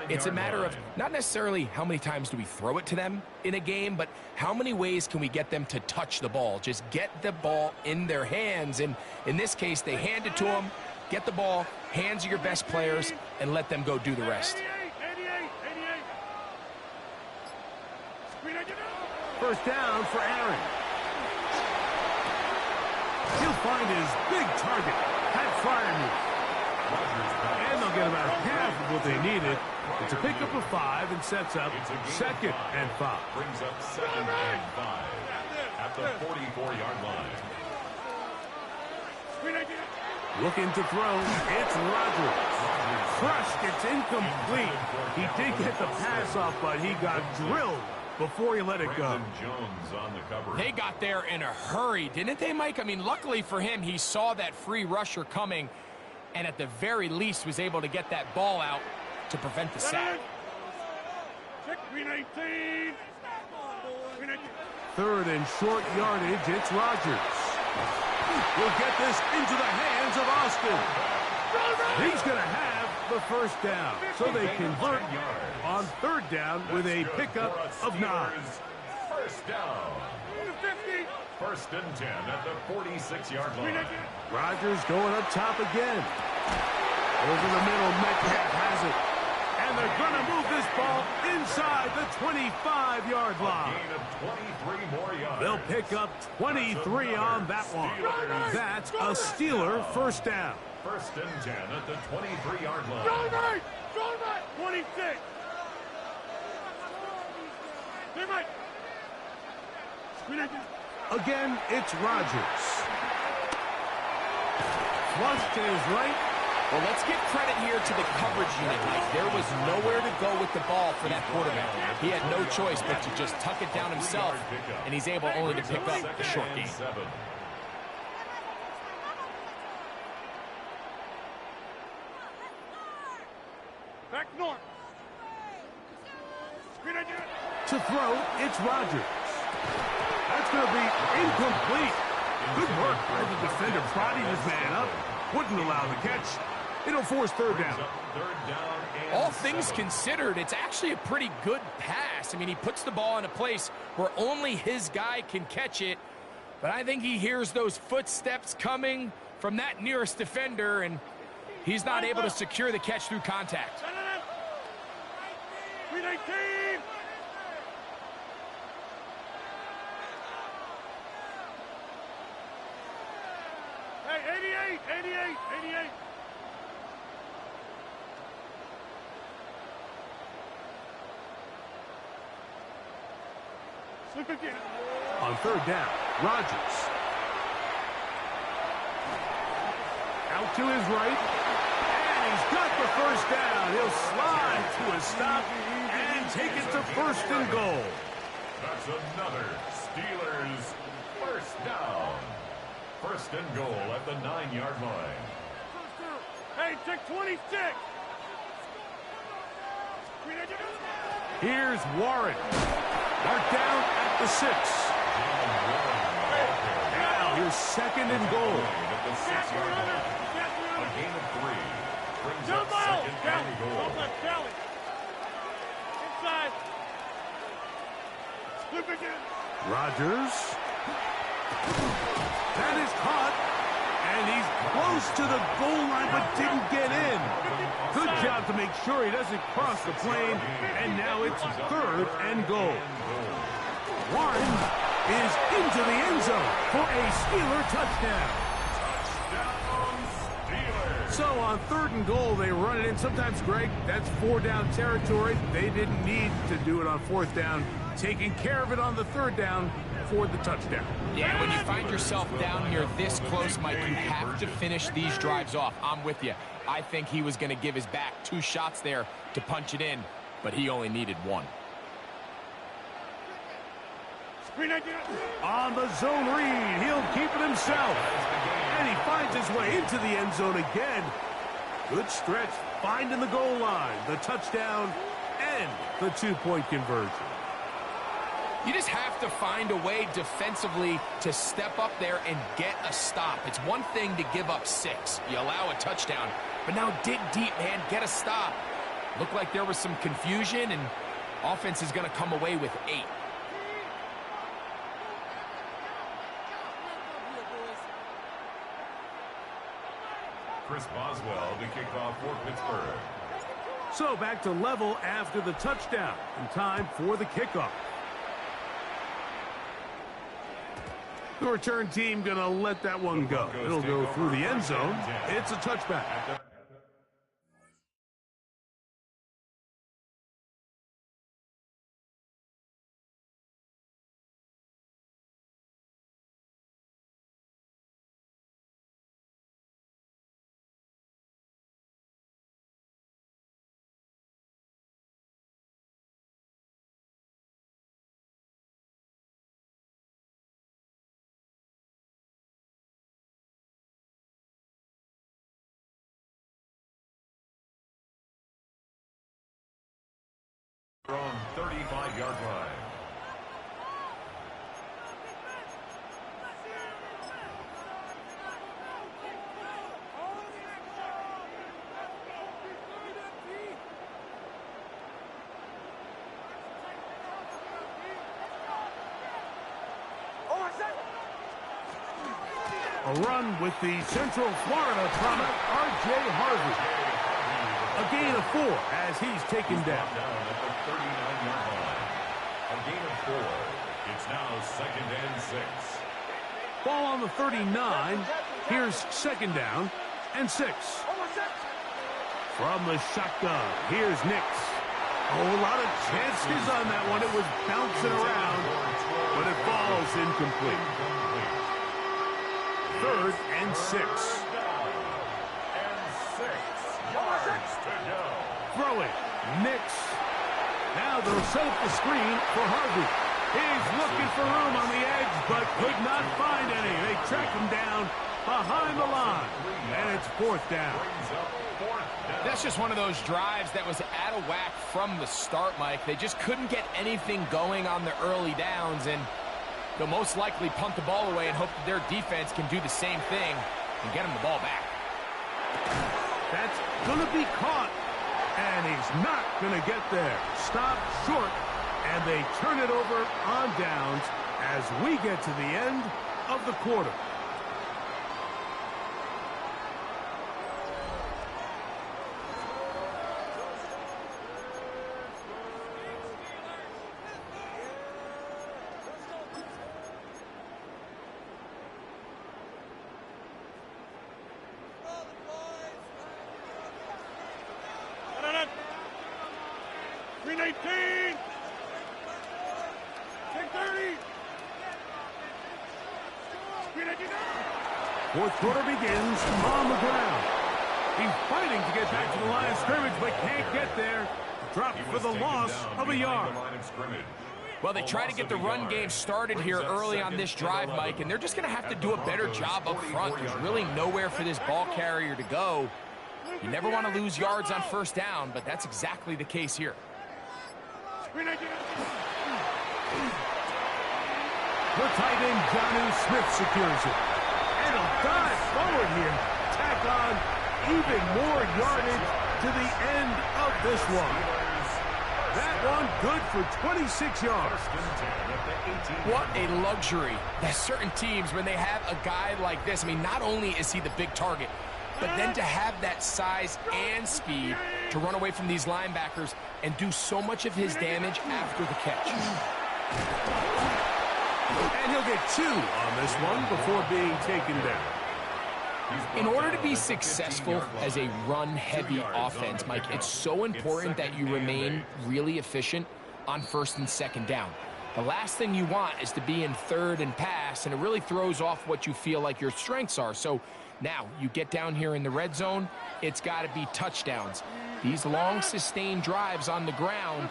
it's a matter of not necessarily how many times do we throw it to them in a game, but how many ways can we get them to touch the ball? Just get the ball in their hands. And in this case, they hand it to them, get the ball, hands of your best players, and let them go do the rest. 88. First down for Aaron. He'll find his big target. Had fire move. And they'll get about half of what they needed. It's a pickup of 5 and sets up second and 5. Brings up second and 5 at the 44-yard line. Looking to throw. It's Rogers. Crushed. It's incomplete. He did get the pass off, but he got drilled before he let it go. Jones on the cover. They got there in a hurry, didn't they, Mike? I mean, luckily for him, he saw that free rusher coming and at the very least was able to get that ball out to prevent the sack. Check 319. Third and short yardage, it's Rogers. We'll get this into the hands of Austin. He's going to have the first down. So they convert on third down with a pickup of 9. First down. First and 10 at the 46-yard line. Rogers going up top again. Over the middle, Metcalf has it. And they're going to move this ball inside the 25-yard line. Gain of 23 more yards. They'll pick up 23 on that one. That's a Steeler first down. First and 10 at the 23-yard line. 26. Again, it's Rogers. Flush to his right. Well, let's give credit here to the coverage unit, Mike. There was nowhere to go with the ball for that quarterback. He had no choice but to just tuck it down himself, and he's able only to pick up the short gain. Back north. To throw, it's Rogers. That's going to be incomplete. Good work by the defender, prodding his man up. Wouldn't allow the catch. It'll force third down. All things considered, it's actually a pretty good pass. I mean, he puts the ball in a place where only his guy can catch it. But I think he hears those footsteps coming from that nearest defender, and he's not able to secure the catch through contact. 319. Hey, 88. Slip again. On third down, Rogers. Out to his right. And he's got the first down. He'll slide to a stop and take it to first and goal. That's another Steelers first down. First and goal at the 9-yard line. Hey, check 26. Here's Warren. Marked down at the 6. Now here's second and goal. At the 6-yard line. A gain of 3. Brings up second and goal. Inside. Rodgers. That is caught. And he's close to the goal line, but didn't get in. Good job to make sure he doesn't cross the plane. And now it's 3rd and goal. Warren is into the end zone for a Steeler touchdown. So on 3rd and goal, they run it in. Sometimes, Greg, that's 4-down territory. They didn't need to do it on 4th down. Taking care of it on the 3rd down for the touchdown. Yeah, when you find yourself down here this close, Mike, you have to finish these drives off. I'm with you. I think he was going to give his back 2 shots there to punch it in, but he only needed 1. On the zone read, he'll keep it himself. And he finds his way into the end zone again. Good stretch, finding the goal line, the touchdown, and the 2-point conversion. You just have to find a way defensively to step up there and get a stop. It's one thing to give up 6. You allow a touchdown, but now dig deep, man. Get a stop. Looked like there was some confusion, and offense is going to come away with 8. Chris Boswell to kick off for Pittsburgh. So back to level after the touchdown, and time for the kickoff. The return team going to let that one go. It'll go through the end zone. It's a touchback. From 35-yard line. A run with the Central Florida product, R.J. Harvey. A gain of 4 as he's taken down. At the 39-yard line. A gain of 4. It's now 2nd and 6. Ball on the 39. Here's 2nd down and 6. From the shotgun, here's Nix. Oh, a lot of chances on that one. It was bouncing around, but it falls incomplete. 3rd and 6. Throwing, Nix. Now they'll set up the screen for Harvey. He's looking for room on the edge, but could not find any. They track him down behind the line, and it's 4th down. That's just one of those drives that was out of whack from the start, Mike. They just couldn't get anything going on the early downs, and they'll most likely punt the ball away and hope that their defense can do the same thing and get them the ball back. That's going to be caught, and he's not going to get there. Stopped short, and they turn it over on downs as we get to the end of the quarter. Fourth quarter begins on the ground. He's fighting to get back to the line of scrimmage, but can't get there. Dropped for the loss of a yard. Well, they try to get the run game started here early on this drive, Mike, and they're just going to have to do a better job up front. There's really nowhere for this ball carrier to go. You never want to lose yards on 1st down, but that's exactly the case here. The tight end, Jonnu Smith, secures it. And he'll dive forward here. Tack on even more yardage to the end of this one. That one good for 26 yards. What a luxury that certain teams, when they have a guy like this, I mean, not only is he the big target, but then to have that size and speed to run away from these linebackers and do so much of his damage after the catch. And he'll get 2 on this one before being taken down. In order to be successful as a run-heavy offense, Mike, it's so important that you remain really efficient on first and second down. The last thing you want is to be in third and pass, and it really throws off what you feel like your strengths are. So now you get down here in the red zone, it's got to be touchdowns. These long, sustained drives on the ground,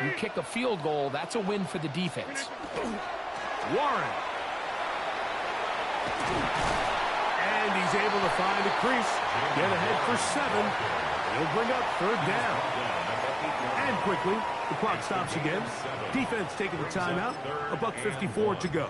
you kick a field goal, that's a win for the defense. Warren. And he's able to find a crease, get ahead for 7. He'll bring up 3rd down. And quickly, the clock stops again. Defense taking the timeout. $1:54 to go.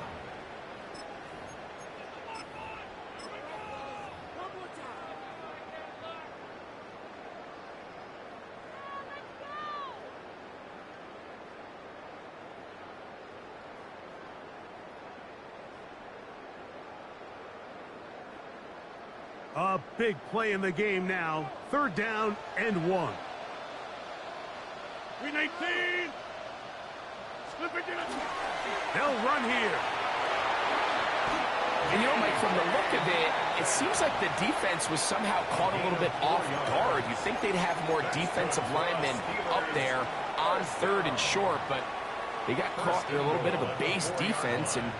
A big play in the game now. 3rd down and 1. 319. They'll run here. And you know, Mike, from the look of it, it seems like the defense was somehow caught a little bit off guard. You'd think they'd have more defensive linemen up there on 3rd and short, but they got caught in a little bit of a base defense, and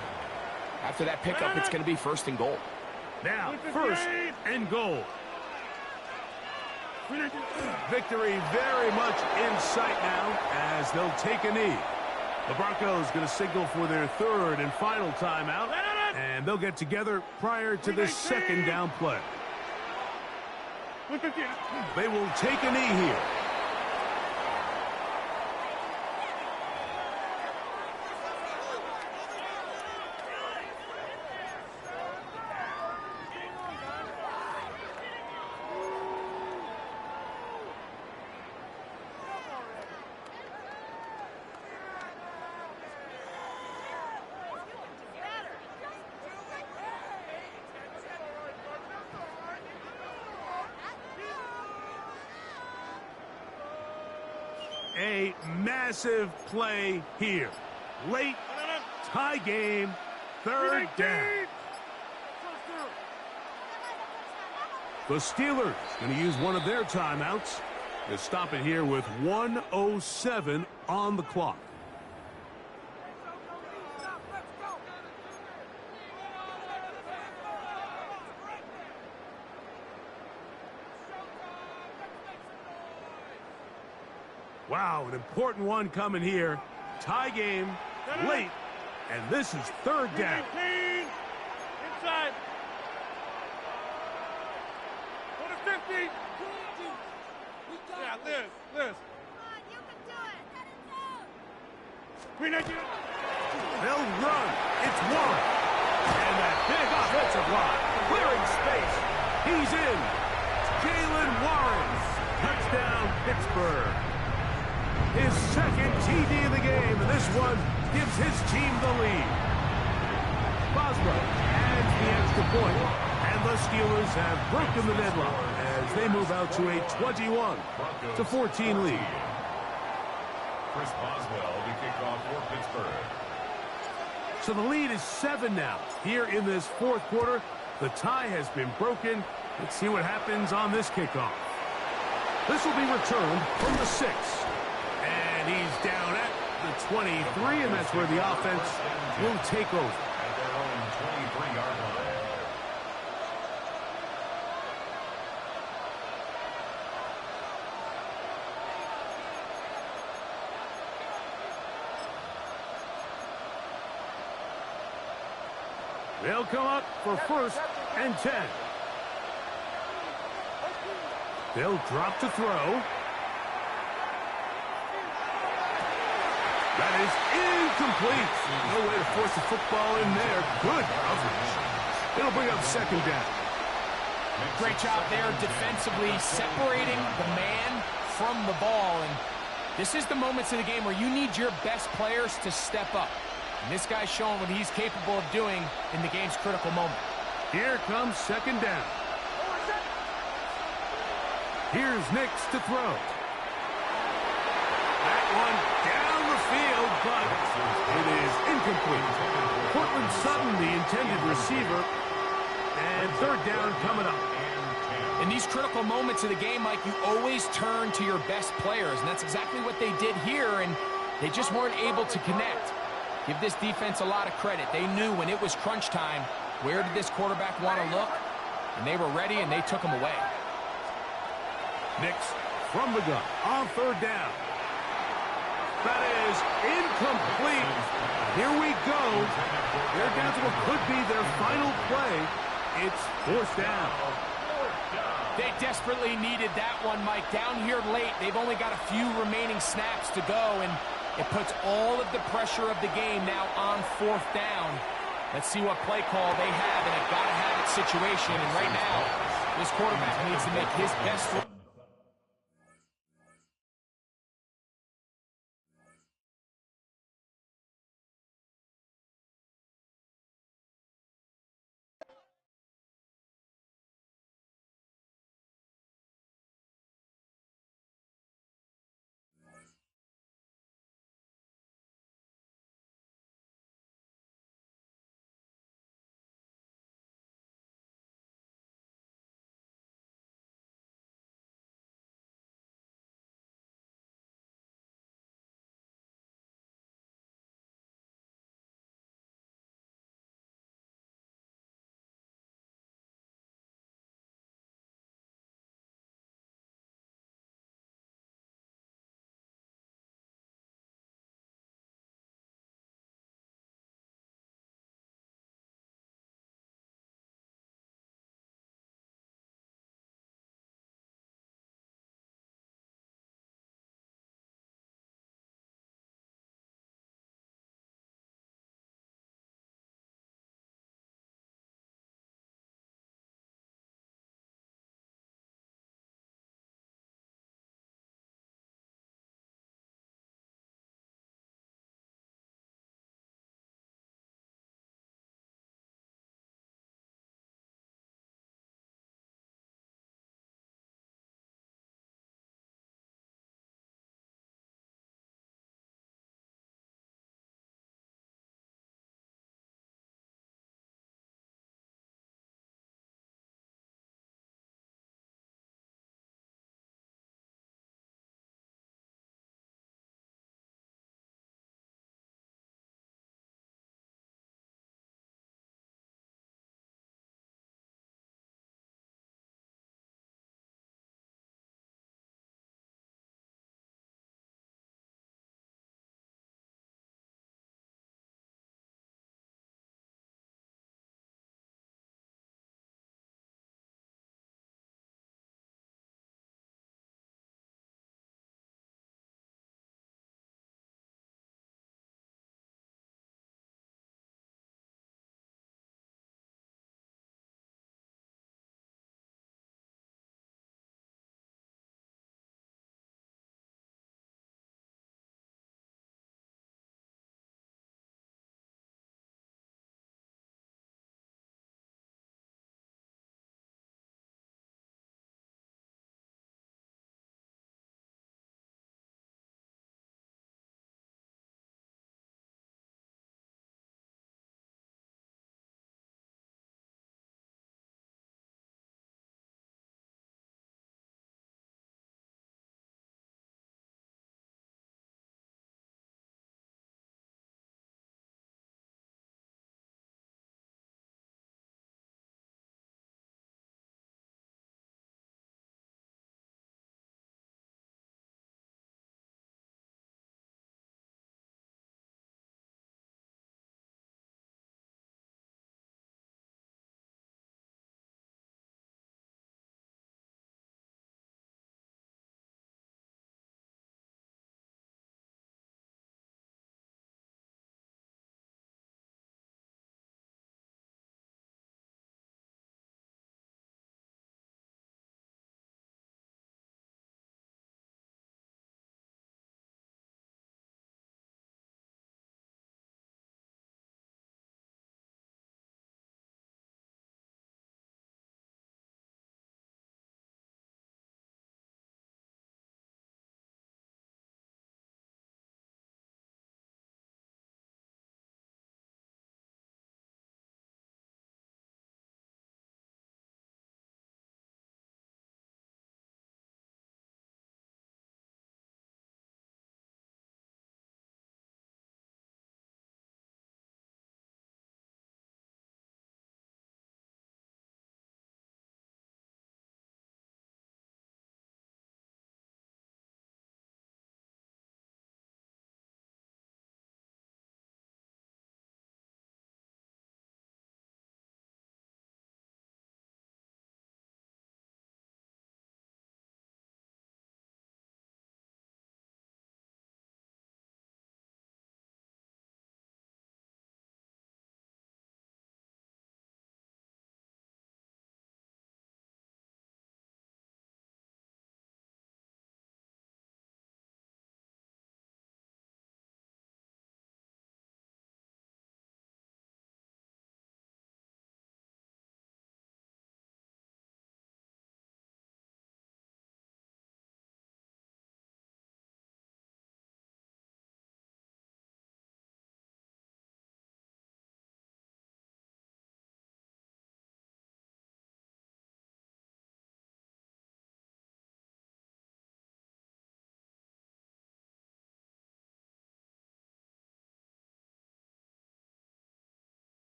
after that pickup, it's going to be 1st and goal. Now, 1st and goal. Victory very much in sight now as they'll take a knee. The Broncos going to signal for their 3rd and final timeout, and they'll get together prior to this 2nd down play. They will take a knee here. A massive play here. Late, tie game, 3rd down. The Steelers going to use one of their timeouts to stop it here with 1:07 on the clock. Wow, an important one coming here. Tie game, late, and this is 3rd down. Inside. Go to 50. Yeah, Liz. Come on, you can do it. They'll run. It's 1. And that big offensive line. Clearing space. He's in. Jaylen Warren. Touchdown, Pittsburgh. His 2nd TD of the game, and this one gives his team the lead. Boswell adds the extra point, and the Steelers have broken the deadlock as they move out to a 21-14 lead. Chris Boswell to kick off for Pittsburgh. So the lead is 7 now. Here in this 4th quarter, the tie has been broken. Let's see what happens on this kickoff. This will be returned from the 6. And he's down at the 23, and that's where the offense will take over. At their own 23-yard line. They'll come up for 1st and 10. They'll drop to throw. That is incomplete. No way to force the football in there. Good coverage. It'll bring up 2nd down. Great job there defensively, separating the man from the ball. And This is the moments of the game where you need your best players to step up. And this guy's showing what he's capable of doing in the game's critical moment. Here comes second down. Here's Nix to throw. That one down the field, but it is incomplete. Cortland Sutton, the intended receiver, and third down coming up. In these critical moments of the game, Mike, you always turn to your best players, and that's exactly what they did here, and they just weren't able to connect. Give this defense a lot of credit. They knew when it was crunch time, where did this quarterback want to look, and they were ready, and they took him away. Nix from the gun on third down. That is incomplete. Here we go. They're down to what could be their final play. It's fourth down. They desperately needed that one, Mike. Down here late, they've only got a few remaining snaps to go, and it puts all of the pressure of the game now on fourth down. Let's see what play call they have in a gotta-have-it situation. And right now, this quarterback needs to make his best